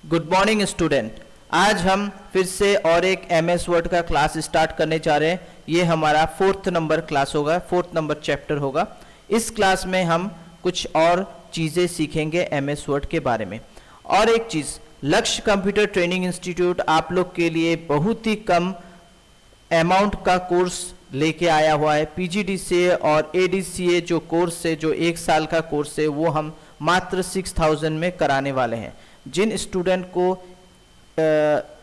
Good morning student. आज हम फिर से और एक MS वर्ड का क्लास स्टार्ट करने जा रहे हैं। ये हमारा 4th नंबर क्लास होगा, 4th नंबर चैप्टर होगा। इस क्लास में हम कुछ और चीज़ें सीखेंगे MS वर्ड के बारे में। और एक चीज़, लक्ष्य कंप्यूटर ट्रेनिंग इंस्टीट्यूट आप लोग के लिए बहुत ही कम अमाउंट का कोर्स लेके आया हुआ है। PGDCA और ADCA जो कोर्स है, जो 1 साल का कोर्स है, वो हम मात्र 6000 में कराने वाले हैं। जिन स्टूडेंट को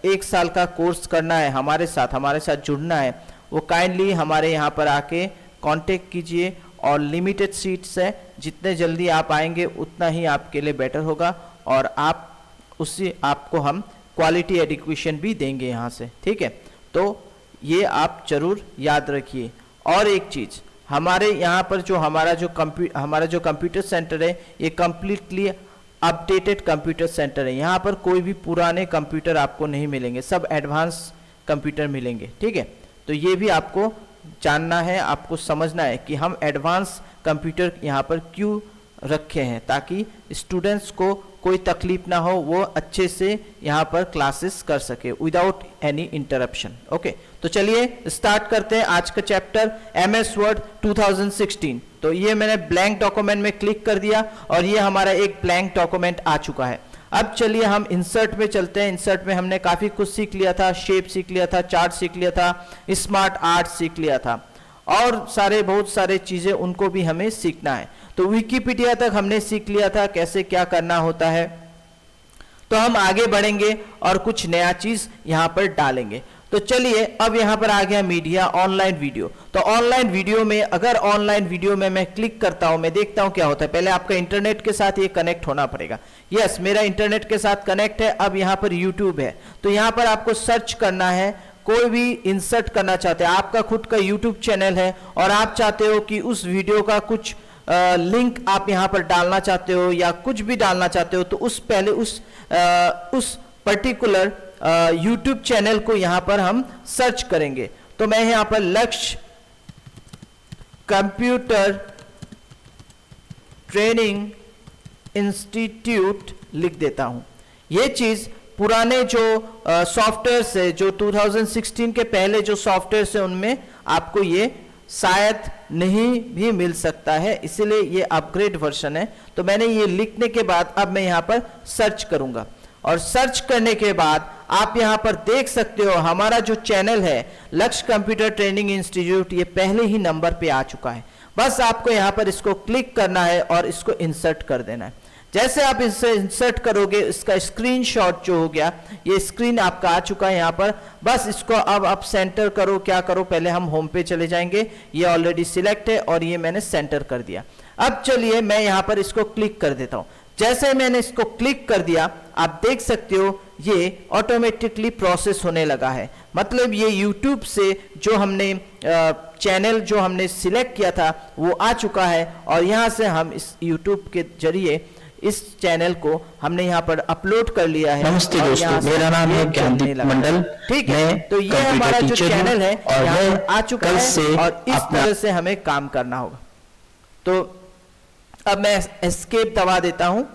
1 साल का कोर्स करना है, हमारे साथ जुड़ना है, वो काइंडली हमारे यहाँ पर आके कांटेक्ट कीजिए। और लिमिटेड सीट्स है, जितने जल्दी आप आएंगे उतना ही आपके लिए बेटर होगा। और आपको हम क्वालिटी एजुकेशन भी देंगे यहाँ से, ठीक है। तो ये आप जरूर याद रखिए। और एक चीज़, हमारे यहाँ पर जो हमारा जो कंप्यूटर सेंटर है, ये कम्प्लीटली अपडेटेड कंप्यूटर सेंटर है। यहाँ पर कोई भी पुराने कंप्यूटर आपको नहीं मिलेंगे, सब एडवांस कंप्यूटर मिलेंगे, ठीक है। तो ये भी आपको जानना है, आपको समझना है कि हम एडवांस कंप्यूटर यहाँ पर क्यों रखे हैं, ताकि स्टूडेंट्स को कोई तकलीफ ना हो, वो अच्छे से यहाँ पर क्लासेस कर सके विदाउट एनी इंटरप्शन। ओके, तो चलिए स्टार्ट करते हैं आज का चैप्टर MS वर्ड 2016। तो ये मैंने ब्लैंक डॉक्यूमेंट में क्लिक कर दिया और ये हमारा एक ब्लैंक डॉक्यूमेंट आ चुका है। अब चलिए हम इंसर्ट में चलते हैं। इंसर्ट में हमने काफ़ी कुछ सीख लिया था, शेप सीख लिया था, चार्ट सीख लिया था, स्मार्ट आर्ट सीख लिया था, और बहुत सारे चीज़ें उनको भी हमें सीखना है। तो विकिपीडिया तक हमने सीख लिया था कैसे क्या करना होता है। तो हम आगे बढ़ेंगे और कुछ नया चीज़ यहाँ पर डालेंगे। तो चलिए, अब यहाँ पर आ गया मीडिया, ऑनलाइन वीडियो। तो ऑनलाइन वीडियो में, अगर ऑनलाइन वीडियो में मैं क्लिक करता हूँ, मैं देखता हूँ क्या होता है। पहले आपका इंटरनेट के साथ ये कनेक्ट होना पड़ेगा। यस, मेरा इंटरनेट के साथ कनेक्ट है। अब यहाँ पर यूट्यूब है, तो यहाँ पर आपको सर्च करना है। कोई भी इंसर्ट करना चाहते हैं, आपका खुद का यूट्यूब चैनल है और आप चाहते हो कि उस वीडियो का कुछ लिंक आप यहाँ पर डालना चाहते हो या कुछ भी डालना चाहते हो, तो उस पर्टिकुलर यूट्यूब चैनल को यहाँ पर हम सर्च करेंगे। तो मैं यहाँ पर लक्ष्य कंप्यूटर ट्रेनिंग इंस्टीट्यूट लिख देता हूँ। ये चीज़ पुराने जो सॉफ्टवेयर है, जो 2016 के पहले जो सॉफ्टवेयर है, उनमें आपको ये शायद नहीं भी मिल सकता है, इसीलिए ये अपग्रेड वर्जन है। तो मैंने ये लिखने के बाद अब मैं यहाँ पर सर्च करूँगा, और सर्च करने के बाद आप यहाँ पर देख सकते हो हमारा जो चैनल है लक्ष्य कंप्यूटर ट्रेनिंग इंस्टीट्यूट, ये पहले ही नंबर पे आ चुका है। बस आपको यहाँ पर इसको क्लिक करना है और इसको इंसर्ट कर देना है। जैसे आप इसे इंसर्ट करोगे, इसका स्क्रीनशॉट जो हो गया, ये स्क्रीन आपका आ चुका है यहाँ पर। बस इसको अब आप सेंटर करो। क्या करो, पहले हम होम पे चले जाएंगे। ये ऑलरेडी सिलेक्ट है और ये मैंने सेंटर कर दिया। अब चलिए मैं यहाँ पर इसको क्लिक कर देता हूँ। जैसे मैंने इसको क्लिक कर दिया, आप देख सकते हो ये ऑटोमेटिकली प्रोसेस होने लगा है। मतलब ये यूट्यूब से जो हमने चैनल जो हमने सिलेक्ट किया था वो आ चुका है, और यहाँ से हम इस यूट्यूब के जरिए इस चैनल को हमने यहाँ पर अपलोड कर लिया है। नमस्ते दोस्तों, मेरा नाम है ज्ञानदीप मंडल। ठीक है, तो ये हमारा जो चैनल है यहाँ पर आ चुका है और इस तरह से हमें काम करना होगा। तो अब मैं एस्केप दबा देता हूँ।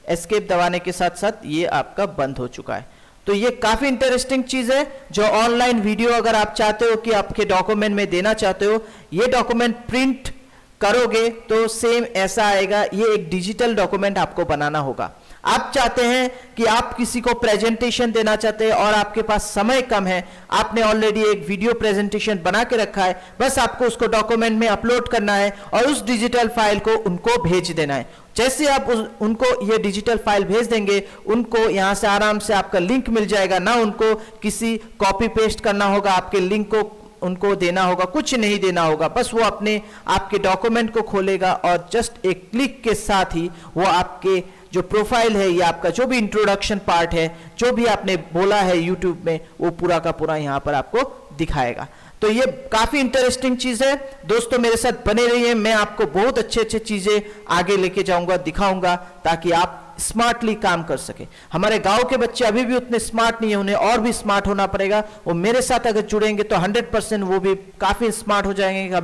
एस्केप दबाने के साथ साथ ये आपका बंद हो चुका है। तो ये काफी इंटरेस्टिंग चीज है। जो ऑनलाइन वीडियो अगर आप चाहते हो कि आपके डॉक्यूमेंट में देना चाहते हो, ये डॉक्यूमेंट प्रिंट करोगे तो सेम ऐसा आएगा। ये एक डिजिटल डॉक्यूमेंट आपको बनाना होगा। आप चाहते हैं कि आप किसी को प्रेजेंटेशन देना चाहते हैं और आपके पास समय कम है, आपने ऑलरेडी एक वीडियो प्रेजेंटेशन बना के रखा है, बस आपको उसको डॉक्यूमेंट में अपलोड करना है और उस डिजिटल फाइल को उनको भेज देना है। जैसे आप उनको ये डिजिटल फाइल भेज देंगे, उनको यहाँ से आराम से आपका लिंक मिल जाएगा। ना उनको किसी कॉपी पेस्ट करना होगा, आपके लिंक को उनको देना होगा, कुछ नहीं देना होगा। बस वो अपने आपके डॉक्यूमेंट को खोलेगा और जस्ट एक क्लिक के साथ ही वो आपके जो प्रोफाइल है या आपका जो भी इंट्रोडक्शन पार्ट है, जो भी आपने बोला है यूट्यूब में, वो पूरा का पूरा यहाँ पर आपको दिखाएगा। तो ये काफी इंटरेस्टिंग चीज है। दोस्तों मेरे साथ बने रहिए, मैं आपको बहुत अच्छे चीजें आगे लेके जाऊंगा, दिखाऊंगा, ताकि आप स्मार्टली काम कर सके। हमारे गांव के बच्चे अभी भी उतने स्मार्ट नहीं है, उन्हें और भी स्मार्ट होना पड़ेगा। वो मेरे साथ अगर जुड़ेंगे तो 100% वो भी काफी स्मार्ट हो जाएंगे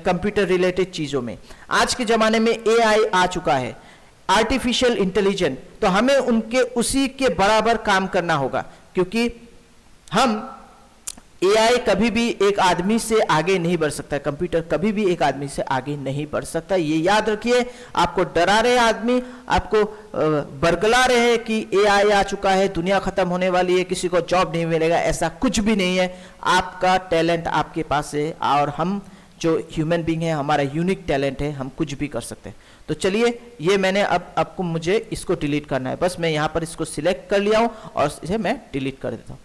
कंप्यूटर रिलेटेड चीजों में। आज के जमाने में AI आ चुका है। आर्टिफिशियल इंटेलिजेंस, तो हमें उनके उसी के बराबर काम करना होगा, क्योंकि हम एआई कभी भी एक आदमी से आगे नहीं बढ़ सकता, कंप्यूटर कभी भी एक आदमी से आगे नहीं बढ़ सकता, ये याद रखिए। आपको डरा रहे आदमी, आपको बरगला रहे कि एआई आ चुका है, दुनिया खत्म होने वाली है, किसी को जॉब नहीं मिलेगा, ऐसा कुछ भी नहीं है। आपका टैलेंट आपके पास है, और हम जो ह्यूमन बीइंग है, हमारा यूनिक टैलेंट है, हम कुछ भी कर सकते हैं। तो चलिए, ये मैंने अब आपको मुझे इसको डिलीट करना है, बस मैं यहाँ पर इसको सिलेक्ट कर लिया हूँ और इसे मैं डिलीट कर देता हूँ।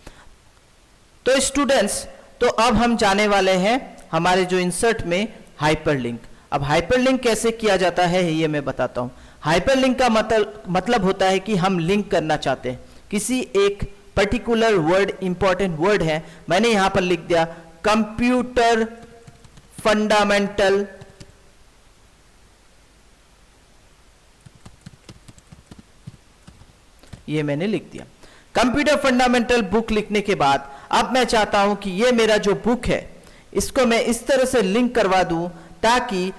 तो स्टूडेंट्स, तो अब हम जाने वाले हैं हमारे जो इंसर्ट में हाइपरलिंक। अब हाइपरलिंक कैसे किया जाता है ये मैं बताता हूं। हाइपरलिंक का मतलब होता है कि हम लिंक करना चाहते हैं किसी एक पर्टिकुलर वर्ड, इंपॉर्टेंट वर्ड है, मैंने यहां पर लिख दिया कंप्यूटर फंडामेंटल ये मैंने लिख दिया। कंप्यूटर फंडामेंटल बुक लिखने के बाद अब मैं चाहता हूं कि ये मेरा जो बुक है इसको मैं इस तरह से लिंक करवा दूं ताकि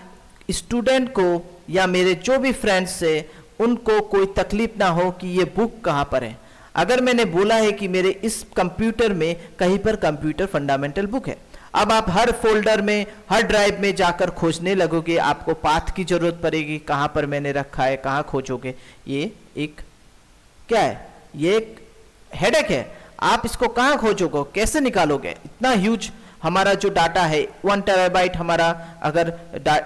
स्टूडेंट को या मेरे जो भी फ्रेंड्स से उनको कोई तकलीफ ना हो कि ये बुक कहां पर है। अगर मैंने बोला है कि मेरे इस कंप्यूटर में कहीं पर कंप्यूटर फंडामेंटल बुक है, अब आप हर फोल्डर में, हर ड्राइव में जाकर खोजने लगोगे, आपको पाथ की जरूरत पड़ेगी, कहां पर मैंने रखा है, कहां खोजोगे। ये एक क्या है, ये एक हेडेक है। आप इसको कहां खोजोगे, कैसे निकालोगे? इतना ह्यूज हमारा जो डाटा है 1 टेराबाइट हमारा अगर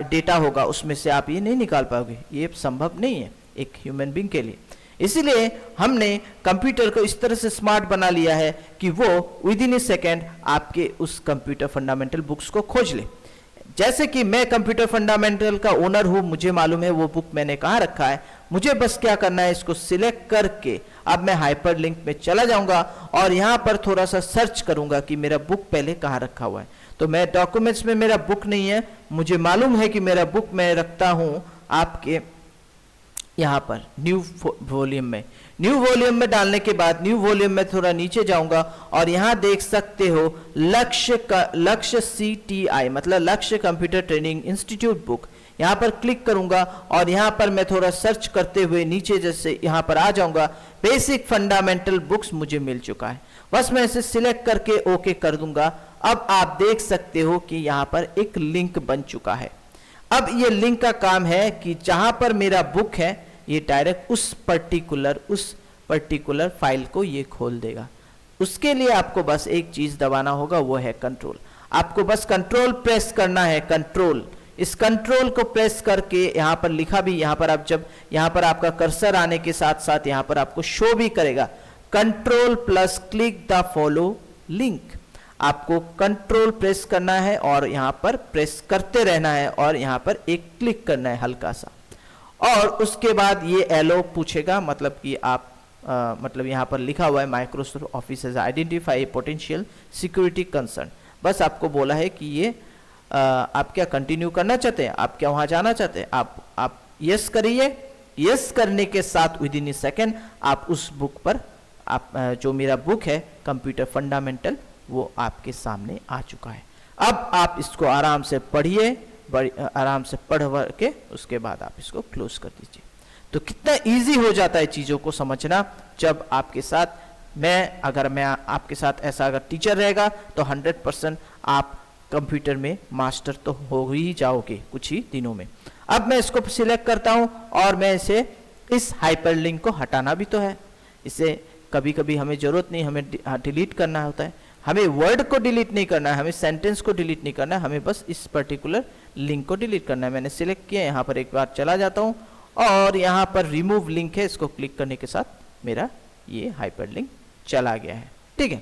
डेटा होगा उसमें से आप ये नहीं निकाल पाओगे, ये संभव नहीं है एक ह्यूमन बीइंग के लिए। इसीलिए हमने कंप्यूटर को इस तरह से स्मार्ट बना लिया है कि वो विद इन ए सेकेंड आपके उस कंप्यूटर फंडामेंटल बुक्स को खोज ले। जैसे कि मैं कंप्यूटर फंडामेंटल का ओनर हूं, मुझे मालूम है वो बुक मैंने कहां रखा है, मुझे बस क्या करना है, इसको सिलेक्ट करके अब मैं हाइपरलिंक में चला जाऊंगा और यहां पर थोड़ा सा सर्च करूंगा कि मेरा बुक पहले कहां रखा हुआ है। तो मैं डॉक्यूमेंट्स में मेरा बुक नहीं है, मुझे मालूम है कि मेरा बुक मैं रखता हूं आपके यहां पर न्यू वॉल्यूम में। न्यू वॉल्यूम में डालने के बाद न्यू वॉल्यूम में थोड़ा नीचे जाऊंगा और यहां देख सकते हो लक्ष्य CTI मतलब लक्ष्य कंप्यूटर ट्रेनिंग इंस्टीट्यूट बुक, यहां पर क्लिक करूंगा और यहां पर मैं थोड़ा सर्च करते हुए नीचे जैसे यहां पर आ जाऊंगा, बेसिक फंडामेंटल बुक्स मुझे मिल चुका है। बस मैं इसे सिलेक्ट करके ओके कर दूंगा। अब आप देख सकते हो कि यहां पर एक लिंक बन चुका है। अब ये लिंक का काम है कि जहां पर मेरा बुक है ये डायरेक्ट उस पर्टिकुलर फाइल को ये खोल देगा। उसके लिए आपको बस एक चीज दबाना होगा, वो है कंट्रोल। आपको बस कंट्रोल प्रेस करना है, कंट्रोल। इस कंट्रोल को प्रेस करके यहां पर लिखा भी, यहां पर आप जब यहां पर आपका कर्सर आने के साथ साथ यहां पर आपको शो भी करेगा control plus click the follow link. आपको कंट्रोल प्रेस करना है और यहां पर प्रेस करते रहना है और यहां पर एक क्लिक करना है हल्का सा, और उसके बाद ये एलो पूछेगा, मतलब कि आप मतलब यहां पर लिखा हुआ है Microsoft office has identify potential security concern. बस आपको बोला है कि ये आप क्या कंटिन्यू करना चाहते हैं, आप क्या वहां जाना चाहते हैं, आप यस करिए। यस करने के साथ विद इन ए सेकेंड आप उस बुक पर, आप जो मेरा बुक है कंप्यूटर फंडामेंटल, वो आपके सामने आ चुका है। अब आप इसको आराम से पढ़िए, आराम से पढ़ के उसके बाद आप इसको क्लोज कर दीजिए। तो कितना इजी हो जाता है चीजों को समझना जब आपके साथ मैं आपके साथ ऐसा अगर टीचर रहेगा तो 100% आप कंप्यूटर में मास्टर तो हो ही जाओगे कुछ ही दिनों में। अब मैं इसको सिलेक्ट करता हूं और मैं इसे, इस हाइपरलिंक को हटाना भी तो है, इसे कभी कभी हमें जरूरत नहीं, हमें डिलीट करना होता है। हमें वर्ड को डिलीट नहीं करना है, हमें सेंटेंस को डिलीट नहीं करना है, हमें बस इस पर्टिकुलर लिंक को डिलीट करना है। मैंने सिलेक्ट किया, यहाँ पर एक बार चला जाता हूँ और यहाँ पर रिमूव लिंक है, इसको क्लिक करने के साथ मेरा ये हाइपरलिंक चला गया है। ठीक है,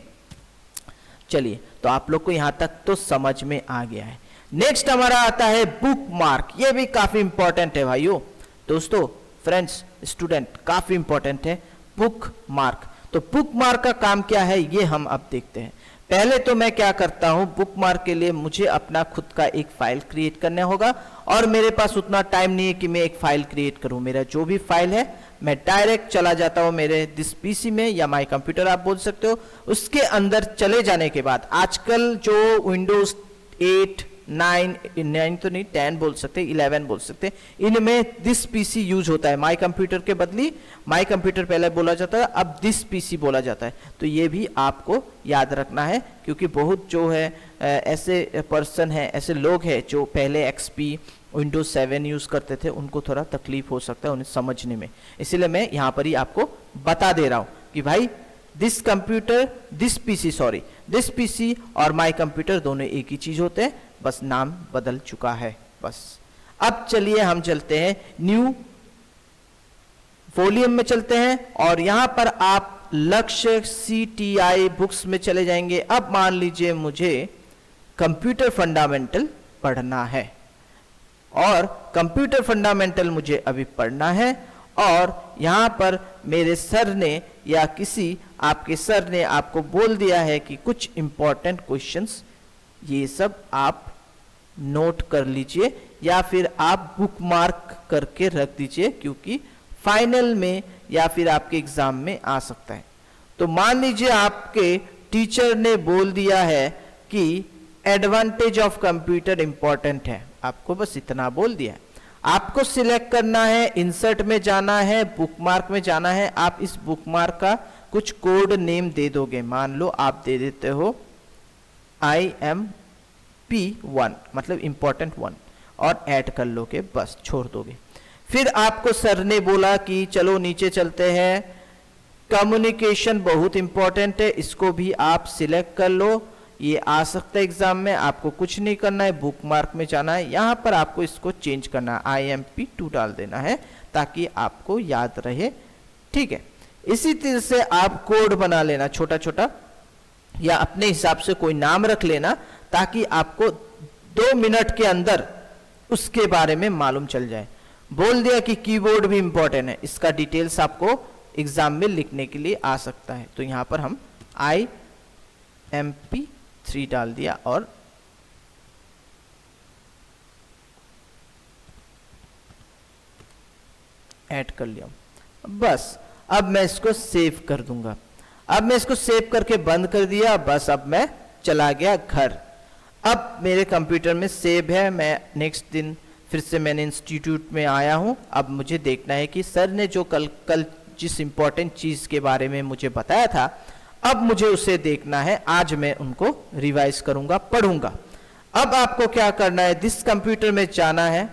चलिए, तो आप लोग को यहाँ तक तो समझ में आ गया है। नेक्स्ट हमारा आता है बुक मार्क। ये भी काफी इंपॉर्टेंट है भाइयों, दोस्तों, फ्रेंड्स, स्टूडेंट, काफी इंपॉर्टेंट है बुक मार्क। तो बुक मार्क का काम क्या है ये हम अब देखते हैं। पहले तो मैं क्या करता हूं, बुक मार्क के लिए मुझे अपना खुद का एक फाइल क्रिएट करना होगा और मेरे पास उतना टाइम नहीं है कि मैं एक फाइल क्रिएट करूं। मेरा जो भी फाइल है मैं डायरेक्ट चला जाता हूं मेरे दिस पीसी में या माई कंप्यूटर आप बोल सकते हो। उसके अंदर चले जाने के बाद आजकल जो विंडोज 8 9 तो नहीं 10 बोल सकते, 11 बोल सकते, इनमें दिस पीसी यूज होता है। माई कंप्यूटर के बदली माई कंप्यूटर पहले बोला जाता है, अब दिस पीसी बोला जाता है। तो ये भी आपको याद रखना है, क्योंकि बहुत जो है ऐसे पर्सन है, ऐसे लोग हैं जो पहले एक्सपी विंडोज 7 यूज करते थे, उनको थोड़ा तकलीफ हो सकता है उन्हें समझने में। इसीलिए मैं यहाँ पर ही आपको बता दे रहा हूँ कि भाई दिस कंप्यूटर, दिस पीसी और माई कंप्यूटर दोनों एक ही चीज होते हैं, बस नाम बदल चुका है बस। अब चलिए हम चलते हैं न्यू वॉल्यूम में चलते हैं, और यहां पर आप लक्ष्य CTI बुक्स में चले जाएंगे। अब मान लीजिए मुझे कंप्यूटर फंडामेंटल पढ़ना है, और कंप्यूटर फंडामेंटल मुझे अभी पढ़ना है, और यहां पर मेरे सर ने या किसी आपके सर ने आपको बोल दिया है कि कुछ इंपॉर्टेंट क्वेश्चंस, ये सब आप नोट कर लीजिए या फिर आप बुकमार्क करके रख दीजिए, क्योंकि फाइनल में या फिर आपके एग्जाम में आ सकता है। तो मान लीजिए आपके टीचर ने बोल दिया है कि एडवांटेज ऑफ कंप्यूटर इंपॉर्टेंट है, आपको बस इतना बोल दिया है। आपको सिलेक्ट करना है, इंसर्ट में जाना है, बुकमार्क में जाना है। आप इस बुकमार्क का कुछ कोड नेम दे दोगे, मान लो आप दे देते हो IMP1 मतलब इंपॉर्टेंट 1 और ऐड कर लोगे, बस छोड़ दोगे। फिर आपको सर ने बोला कि चलो नीचे चलते हैं, कम्युनिकेशन बहुत इंपॉर्टेंट है, इसको भी आप सिलेक्ट कर लो, ये आ सकता है एग्जाम में। आपको कुछ नहीं करना है, बुकमार्क में जाना है, यहां पर आपको इसको चेंज करना है, IMP2 डाल देना है ताकि आपको याद रहे, ठीक है। इसी तरह से आप कोड बना लेना छोटा छोटा, या अपने हिसाब से कोई नाम रख लेना, ताकि आपको 2 मिनट के अंदर उसके बारे में मालूम चल जाए। बोल दिया कि कीबोर्ड भी इंपॉर्टेंट है, इसका डिटेल्स आपको एग्जाम में लिखने के लिए आ सकता है। तो यहां पर हम IMP3 डाल दिया और ऐड कर लिया, बस। अब मैं इसको सेव कर दूंगा। अब मैं इसको सेव करके बंद कर दिया, बस। अब मैं चला गया घर। अब मेरे कंप्यूटर में सेव है, मैं नेक्स्ट दिन फिर से मैंने इंस्टीट्यूट में आया हूं। अब मुझे देखना है कि सर ने जो कल जिस इंपॉर्टेंट चीज के बारे में मुझे बताया था, अब मुझे उसे देखना है। आज मैं उनको रिवाइज करूंगा, पढ़ूंगा। अब आपको क्या करना है, दिस कंप्यूटर में जाना है,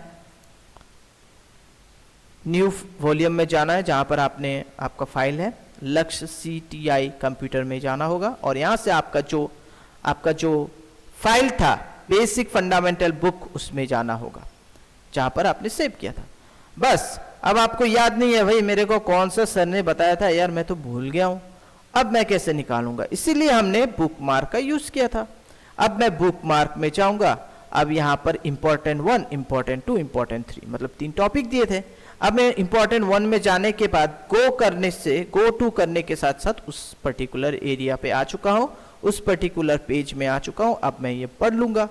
न्यू वॉल्यूम में जाना है, जहां पर आपका फाइल है लक्ष्य CTI कंप्यूटर में जाना होगा, और यहां से आपका जो फाइल था बेसिक फंडामेंटल बुक, उसमें जाना होगा जहां पर आपने सेव किया था। बस अब आपको याद नहीं है भाई मेरे को कौन सा सर ने बताया था, यार मैं तो भूल गया हूं, अब मैं कैसे निकालूंगा, इसीलिए हमने बुकमार्क का यूज किया था। अब मैं बुकमार्क में जाऊंगा। अब यहां पर इंपॉर्टेंट 1, इंपॉर्टेंट 2, इंपॉर्टेंट 3 मतलब 3 टॉपिक दिए थे। अब मैं इंपॉर्टेंट 1 में जाने के बाद गो टू करने के साथ साथ उस पर्टिकुलर एरिया पे आ चुका हूं, उस पर्टिकुलर पेज में आ चुका हूं। अब मैं ये पढ़ लूंगा।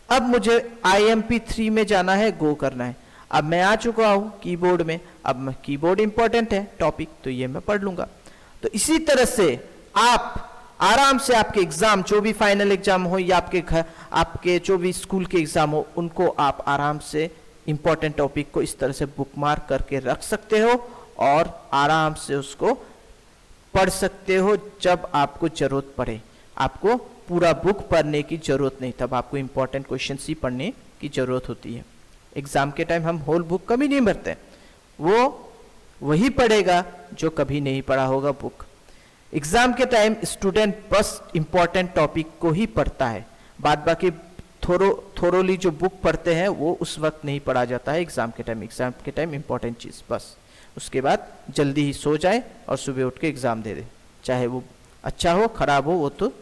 अब मुझे IMP3 में जाना है, गो करना है। अब मैं आ चुका हूं कीबोर्ड में, अब कीबोर्ड इंपॉर्टेंट है टॉपिक, तो ये मैं पढ़ लूंगा। तो इसी तरह से आप आराम से आपके एग्जाम, जो भी फाइनल एग्जाम हो या आपके जो भी स्कूल के एग्जाम हो, उनको आप आराम से इंपॉर्टेंट टॉपिक को इस तरह से बुकमार्क करके रख सकते हो और आराम से उसको पढ़ सकते हो जब आपको जरूरत पड़े। आपको पूरा बुक पढ़ने की जरूरत नहीं, तब आपको इंपॉर्टेंट क्वेश्चन ही पढ़ने की जरूरत होती है। एग्जाम के टाइम हम होल बुक कभी नहीं भरते, वो वही पढ़ेगा जो कभी नहीं पढ़ा होगा बुक। एग्जाम के टाइम स्टूडेंट बस इंपॉर्टेंट टॉपिक को ही पढ़ता है, बाद बाकी थोरोली जो बुक पढ़ते हैं वो उस वक्त नहीं पढ़ा जाता है एग्जाम के टाइम। एग्जाम के टाइम इंपॉर्टेंट चीज बस, उसके बाद जल्दी ही सो जाए और सुबह उठ के एग्जाम दे दे, चाहे वो अच्छा हो खराब हो वो तो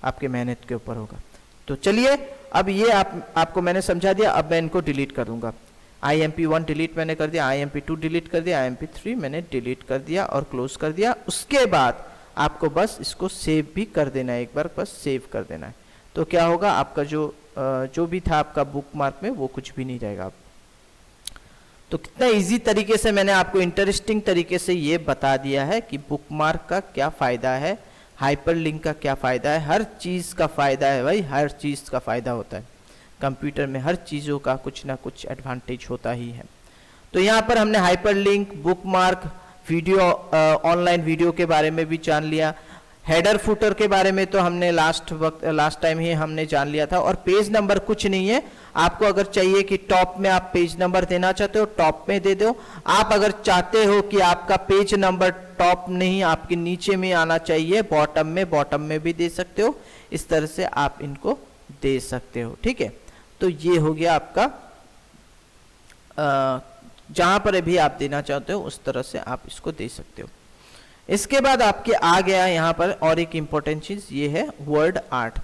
आपके मेहनत के ऊपर होगा। तो चलिए अब ये आपको मैंने समझा दिया। अब मैं इनको डिलीट कर दूंगा। IMP1 डिलीट मैंने कर दिया, IMP2 डिलीट कर दिया, IMP3 मैंने डिलीट कर दिया और क्लोज कर दिया। उसके बाद आपको बस इसको सेव भी कर देना है, एक बार बस सेव कर देना है। तो क्या होगा, आपका जो भी था आपका बुकमार्क में वो कुछ भी नहीं रहेगा। तो कितना इजी तरीके से मैंने आपको इंटरेस्टिंग तरीके से ये बता दिया है कि बुकमार्क का क्या फायदा है, हाइपरलिंक का क्या फायदा है। हर चीज का फायदा है भाई, हर चीज का फायदा होता है। कंप्यूटर में हर चीज़ों का कुछ ना कुछ एडवांटेज होता ही है। तो यहाँ पर हमने hyperlink, bookmark, video, online video के बारे में भी जान लिया। हेडर फुटर के बारे में तो हमने लास्ट टाइम ही हमने जान लिया था। और पेज नंबर कुछ नहीं है, आपको अगर चाहिए कि टॉप में आप पेज नंबर देना चाहते हो टॉप में दे दो। आप अगर चाहते हो कि आपका पेज नंबर टॉप नहीं आपके नीचे में आना चाहिए, बॉटम में भी दे सकते हो। इस तरह से आप इनको दे सकते हो, ठीक है। तो ये हो गया आपका, जहां पर भी आप देना चाहते हो उस तरह से आप इसको दे सकते हो। इसके बाद आपके आ गया यहाँ पर और एक इंपॉर्टेंट चीज, ये है वर्ड आर्ट।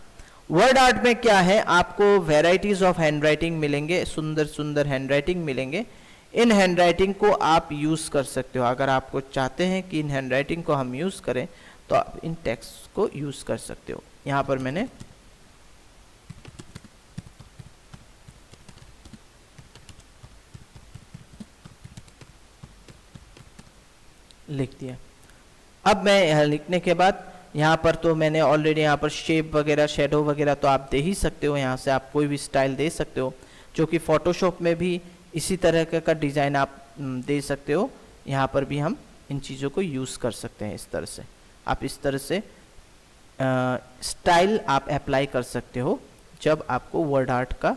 वर्ड आर्ट में क्या है, आपको वेराइटीज ऑफ हैंडराइटिंग मिलेंगे, सुंदर सुंदर हैंडराइटिंग मिलेंगे। इन हैंडराइटिंग को आप यूज कर सकते हो। अगर आपको चाहते हैं कि इन हैंडराइटिंग को हम यूज करें तो आप इन टेक्स्ट को यूज कर सकते हो। यहाँ पर मैंने लिख दिया। अब मैं यह लिखने के बाद यहाँ पर तो मैंने ऑलरेडी यहाँ पर शेप वगैरह, शेडो वगैरह तो आप दे ही सकते हो। यहाँ से आप कोई भी स्टाइल दे सकते हो, जो कि फोटोशॉप में भी इसी तरह का डिज़ाइन आप दे सकते हो। यहाँ पर भी हम इन चीज़ों को यूज़ कर सकते हैं। इस तरह से आप इस तरह से स्टाइल आप अप्लाई कर सकते हो जब आपको वर्ड आर्ट का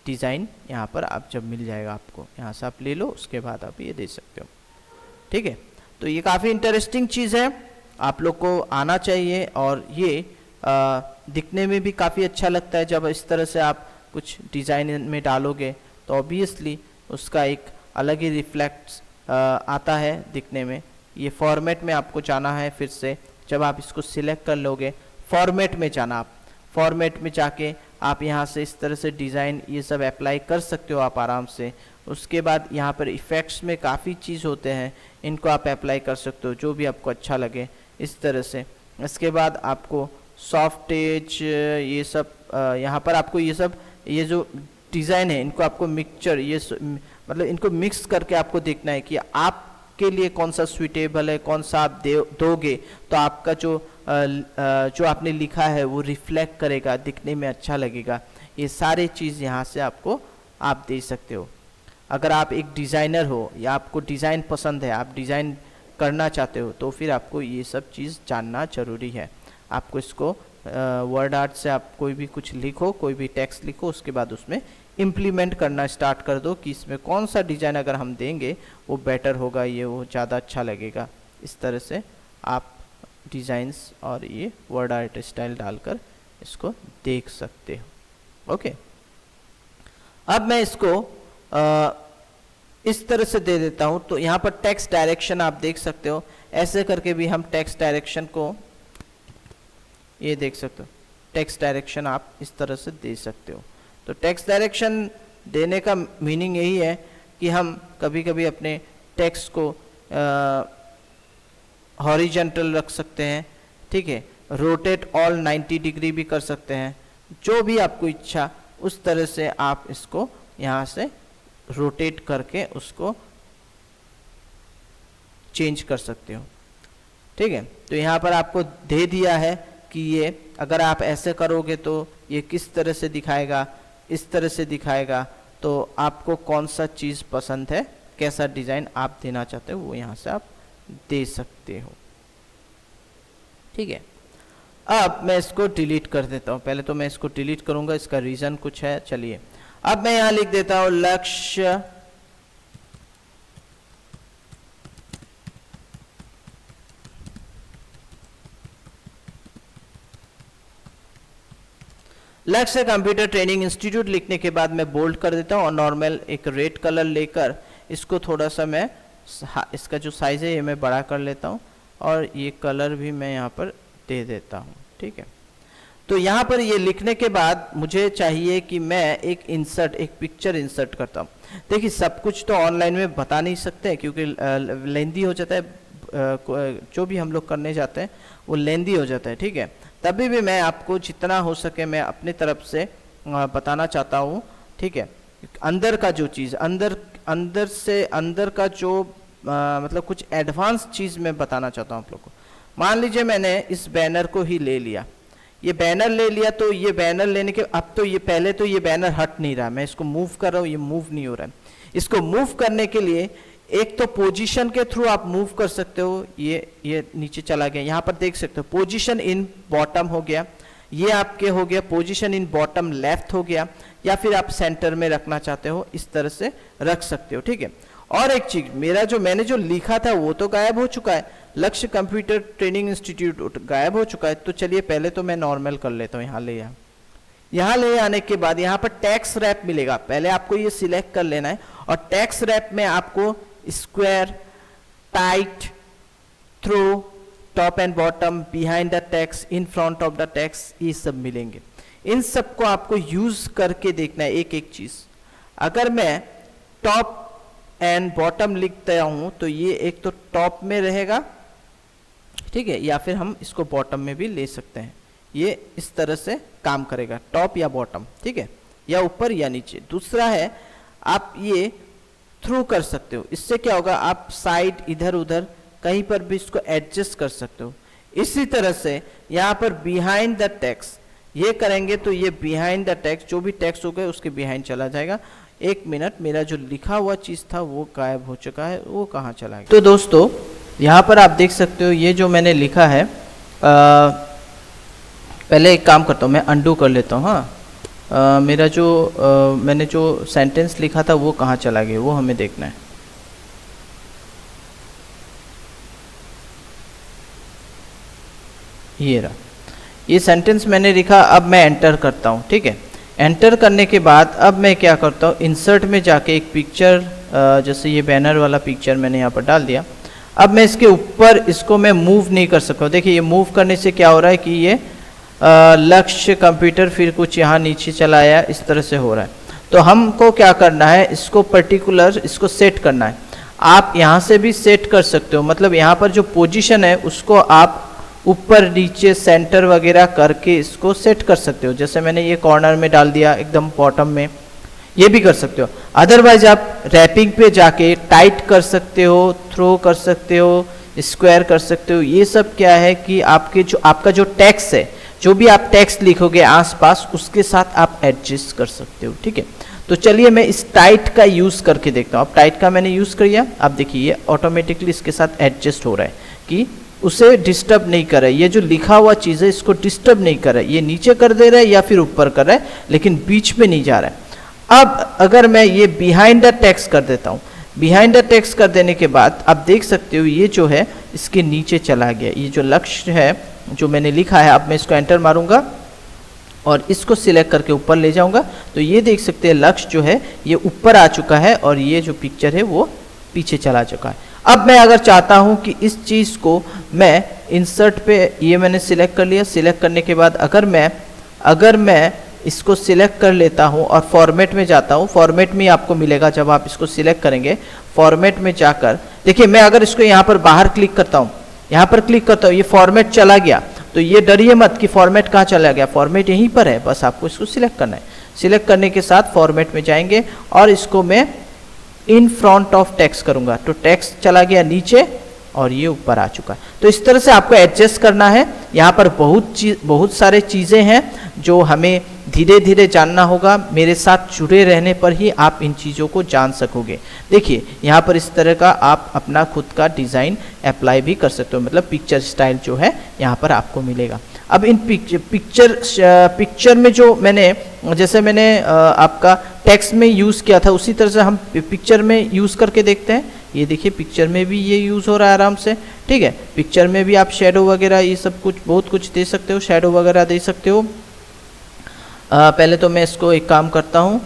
डिज़ाइन यहाँ पर आप जब मिल जाएगा आपको, यहाँ से आप ले लो, उसके बाद आप ये दे सकते हो, ठीक है। तो ये काफ़ी इंटरेस्टिंग चीज़ है, आप लोग को आना चाहिए। और ये दिखने में भी काफ़ी अच्छा लगता है। जब इस तरह से आप कुछ डिज़ाइन में डालोगे तो ऑब्वियसली उसका एक अलग ही रिफ्लेक्ट आता है दिखने में। ये फॉर्मेट में आपको जाना है। फिर से जब आप इसको सिलेक्ट कर लोगे, फॉर्मेट में जाना, आप फॉर्मेट में जाके आप यहाँ से इस तरह से डिज़ाइन ये सब अप्लाई कर सकते हो आप आराम से। उसके बाद यहाँ पर इफ़ेक्ट्स में काफ़ी चीज़ होते हैं, इनको आप अप्लाई कर सकते हो जो भी आपको अच्छा लगे इस तरह से। इसके बाद आपको सॉफ्ट एज, ये सब यहाँ पर आपको ये सब, ये जो डिज़ाइन है इनको आपको मिक्सचर, ये मतलब इनको मिक्स करके आपको देखना है कि आपके लिए कौन सा सुइटेबल है, कौन सा आप दोगे तो आपका जो आपने लिखा है वो रिफ्लेक्ट करेगा, दिखने में अच्छा लगेगा। ये सारे चीज़ यहाँ से आपको आप दे सकते हो। अगर आप एक डिज़ाइनर हो या आपको डिज़ाइन पसंद है, आप डिज़ाइन करना चाहते हो, तो फिर आपको ये सब चीज़ जानना ज़रूरी है। आपको इसको वर्ड आर्ट से आप कोई भी कुछ लिखो, कोई भी टेक्स्ट लिखो, उसके बाद उसमें इम्प्लीमेंट करना स्टार्ट कर दो कि इसमें कौन सा डिज़ाइन अगर हम देंगे वो बेटर होगा, ये वो ज़्यादा अच्छा लगेगा। इस तरह से आप डिज़ाइंस और ये वर्ड आर्ट स्टाइल डालकर इसको देख सकते हो। ओके, अब मैं इसको इस तरह से दे देता हूं। तो यहाँ पर टेक्स्ट डायरेक्शन आप देख सकते हो, ऐसे करके भी हम टेक्स्ट डायरेक्शन को, ये देख सकते हो, टेक्स्ट डायरेक्शन आप इस तरह से दे सकते हो। तो टेक्स्ट डायरेक्शन देने का मीनिंग यही है कि हम कभी कभी अपने टेक्स्ट को हॉरिजॉन्टल रख सकते हैं, ठीक है, रोटेट ऑल 90 डिग्री भी कर सकते हैं, जो भी आपको इच्छा उस तरह से आप इसको यहाँ से रोटेट करके उसको चेंज कर सकते हो, ठीक है। तो यहाँ पर आपको दे दिया है कि ये अगर आप ऐसे करोगे तो ये किस तरह से दिखाएगा, इस तरह से दिखाएगा। तो आपको कौन सा चीज़ पसंद है, कैसा डिज़ाइन आप देना चाहते हो, वो यहाँ से आप दे सकते हो, ठीक है। अब मैं इसको डिलीट कर देता हूँ। पहले तो मैं इसको डिलीट करूँगा, इसका रीज़न कुछ है। चलिए अब मैं यहाँ लिख देता हूँ लक्ष्य कंप्यूटर ट्रेनिंग इंस्टीट्यूट लिखने के बाद मैं बोल्ड कर देता हूँ और नॉर्मल एक रेड कलर लेकर इसको थोड़ा सा मैं इसका जो साइज है ये मैं बड़ा कर लेता हूँ और ये कलर भी मैं यहाँ पर दे देता हूँ, ठीक है। तो यहाँ पर ये लिखने के बाद मुझे चाहिए कि मैं एक पिक्चर इंसर्ट करता हूँ। देखिए सब कुछ तो ऑनलाइन में बता नहीं सकते क्योंकि लेंदी हो जाता है, जो भी हम लोग करने जाते हैं वो लेंदी हो जाता है, ठीक है। तभी भी मैं आपको जितना हो सके मैं अपनी तरफ से बताना चाहता हूँ, ठीक है। अंदर का जो चीज़, अंदर का जो मतलब कुछ एडवांस चीज़ मैं बताना चाहता हूँ आप लोग को। मान लीजिए मैंने इस बैनर को ही ले लिया, ये बैनर ले लिया, तो ये बैनर लेने के अब तो ये पहले तो ये बैनर हट नहीं रहा, मैं इसको मूव कर रहा हूँ, ये मूव नहीं हो रहा है। इसको मूव करने के लिए एक तो पोजीशन के थ्रू आप मूव कर सकते हो, ये नीचे चला गया, यहाँ पर देख सकते हो पोजीशन इन बॉटम हो गया, ये आपके हो गया पोजीशन इन बॉटम लेफ्ट हो गया, या फिर आप सेंटर में रखना चाहते हो इस तरह से रख सकते हो, ठीक है। और एक चीज, मैंने जो लिखा था वो तो गायब हो चुका है, लक्ष्य कंप्यूटर ट्रेनिंग इंस्टीट्यूट गायब हो चुका है। तो चलिए पहले तो मैं नॉर्मल कर लेता हूँ, यहाँ ले आने के बाद यहाँ पर टेक्स्ट रैप मिलेगा, पहले आपको ये सिलेक्ट कर लेना है, और टेक्स्ट रैप में आपको square, tight, through, top and bottom, behind the text, in front of the text, ये सब मिलेंगे। इन सब को आपको यूज करके देखना है एक एक चीज। अगर मैं टॉप एंड बॉटम लिखता हूं तो ये एक तो टॉप में रहेगा, ठीक है, या फिर हम इसको बॉटम में भी ले सकते हैं, ये इस तरह से काम करेगा, टॉप या बॉटम, ठीक है, या ऊपर या नीचे। दूसरा है आप ये थ्रू कर सकते हो, इससे क्या होगा, आप साइड इधर उधर कहीं पर भी इसको एडजस्ट कर सकते हो। इसी तरह से यहाँ पर बिहाइंड द टेक्स्ट ये करेंगे तो ये बिहाइंड द टेक्स्ट, जो भी टेक्स्ट हो गए उसके बिहाइंड चला जाएगा। एक मिनट, मेरा जो लिखा हुआ चीज था वो गायब हो चुका है, वो कहाँ चला गया। तो दोस्तों यहाँ पर आप देख सकते हो ये जो मैंने लिखा है, पहले एक काम करता हूँ, मैं अंडू कर लेता हूँ। हाँ, मेरा जो मैंने जो सेंटेंस लिखा था वो कहाँ चला गया, वो हमें देखना है। ये रहा, ये सेंटेंस मैंने लिखा, अब मैं एंटर करता हूँ, ठीक है। एंटर करने के बाद अब मैं क्या करता हूँ, इंसर्ट में जाके एक पिक्चर, जैसे ये बैनर वाला पिक्चर मैंने यहाँ पर डाल दिया। अब मैं इसके ऊपर इसको मैं मूव नहीं कर सकता हूँ। देखिए ये मूव करने से क्या हो रहा है कि ये लक्ष्य कंप्यूटर फिर कुछ यहाँ नीचे चला आया, इस तरह से हो रहा है। तो हमको क्या करना है, इसको पर्टिकुलर इसको सेट करना है। आप यहाँ से भी सेट कर सकते हो, मतलब यहाँ पर जो पोजीशन है उसको आप ऊपर नीचे सेंटर वगैरह करके इसको सेट कर सकते हो। जैसे मैंने ये कॉर्नर में डाल दिया, एकदम बॉटम में, ये भी कर सकते हो। अदरवाइज आप रैपिंग पे जाके टाइट कर सकते हो, थ्रो कर सकते हो, स्क्वायर कर सकते हो। ये सब क्या है कि आपका जो टेक्स्ट है, जो भी आप टेक्स्ट लिखोगे आसपास, उसके साथ आप एडजस्ट कर सकते हो, ठीक है। तो चलिए मैं इस टाइट का यूज करके देखता हूँ। अब टाइट का मैंने यूज किया, अब देखिए ये ऑटोमेटिकली इसके साथ एडजस्ट हो रहा है कि उसे डिस्टर्ब नहीं कर रहा है। ये जो लिखा हुआ चीज़ है इसको डिस्टर्ब नहीं कर रहा है, ये नीचे कर दे रहा है या फिर ऊपर कर रहा है, लेकिन बीच में नहीं जा रहा है। अब अगर मैं ये बिहाइंड द टेक्स्ट कर देता हूँ, बिहाइंड द टेक्स्ट कर देने के बाद आप देख सकते हो ये जो है इसके नीचे चला गया। ये जो लक्ष्य है जो मैंने लिखा है, अब मैं इसको एंटर मारूंगा और इसको सिलेक्ट करके ऊपर ले जाऊंगा, तो ये देख सकते हैं लक्ष्य जो है ये ऊपर आ चुका है और ये जो पिक्चर है वो पीछे चला चुका है। अब मैं अगर चाहता हूं कि इस चीज़ को मैं इंसर्ट पे, ये मैंने सिलेक्ट कर लिया, सिलेक्ट करने के बाद अगर मैं इसको सिलेक्ट कर लेता हूं और फॉर्मेट में जाता हूं, फॉर्मेट में आपको मिलेगा जब आप इसको सिलेक्ट करेंगे, फॉर्मेट में जाकर देखिए मैं अगर इसको यहाँ पर बाहर क्लिक करता हूँ, यहाँ पर क्लिक करता हूँ, ये फॉर्मेट चला गया। तो ये डरिए मत कि फॉर्मेट कहाँ चला गया, फॉर्मेट यहीं पर है, बस आपको इसको सिलेक्ट करना है। सिलेक्ट करने के साथ फॉर्मेट में जाएंगे और इसको मैं इन फ्रंट ऑफ टेक्स्ट करूंगा, तो टेक्स्ट चला गया नीचे और ये ऊपर आ चुका है। तो इस तरह से आपको एडजस्ट करना है। यहाँ पर बहुत सारे चीज़ें हैं जो हमें धीरे धीरे जानना होगा। मेरे साथ जुड़े रहने पर ही आप इन चीज़ों को जान सकोगे। देखिए यहाँ पर इस तरह का आप अपना खुद का डिज़ाइन अप्लाई भी कर सकते हो, मतलब पिक्चर स्टाइल जो है यहाँ पर आपको मिलेगा। अब इन पिक्चर में जो जैसे मैंने आपका टेक्स्ट में यूज़ किया था, उसी तरह से हम पिक्चर में यूज़ करके देखते हैं। ये देखिए पिक्चर में भी ये यूज़ हो रहा है आराम से, ठीक है। पिक्चर में भी आप शेडो वगैरह ये सब कुछ बहुत कुछ दे सकते हो, शेडो वगैरह दे सकते हो। पहले तो मैं इसको एक काम करता हूँ,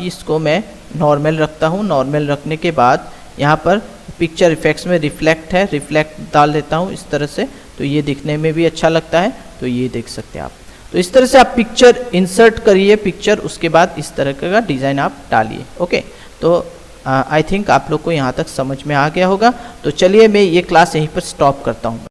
इसको मैं नॉर्मल रखता हूँ। नॉर्मल रखने के बाद यहाँ पर पिक्चर इफेक्ट्स में रिफ्लेक्ट है, रिफ्लेक्ट डाल देता हूँ इस तरह से, तो ये दिखने में भी अच्छा लगता है। तो ये देख सकते हैं आप। तो इस तरह से आप पिक्चर इंसर्ट करिए पिक्चर, उसके बाद इस तरह का डिज़ाइन आप डालिए। ओके, तो आई थिंक आप लोग को यहाँ तक समझ में आ गया होगा। तो चलिए मैं ये क्लास यहीं पर स्टॉप करता हूँ।